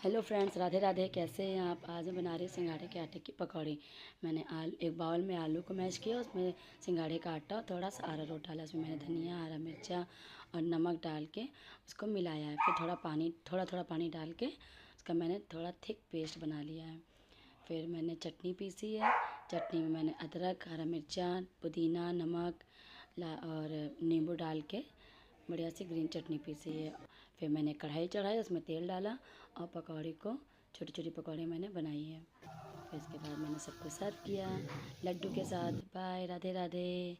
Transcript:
Hello friends, Radhe Radhe. कैसे हैं आप? आज मैं बना रही हूँ सिंघाड़े के आटे की पकौड़ी। मैंने एक बाउल में आलू को मैश किया, उसमें सिंघाड़े का आटा और थोड़ा सा अरारोट डाला। उसमें मैंने धनिया, हरा मिर्चा और नमक डाल के उसको मिलाया है। फिर थोड़ा थोड़ा पानी डाल के उसका मैंने थोड़ा थिक पेस्ट बना लिया है। फिर मैंने चटनी पीसी है। चटनी में मैंने अदरक, हरा मिर्चा, पुदीना, नमक और नींबू डाल के बढ़िया सी ग्रीन चटनी पीसी है। फिर मैंने कढ़ाई चढ़ाई, उसमें तेल डाला और पकौड़ी को छोटी छोटी पकौड़ी मैंने बनाई है। फिर इसके बाद मैंने सबको सर्व किया लड्डू के साथ। बाय, राधे राधे।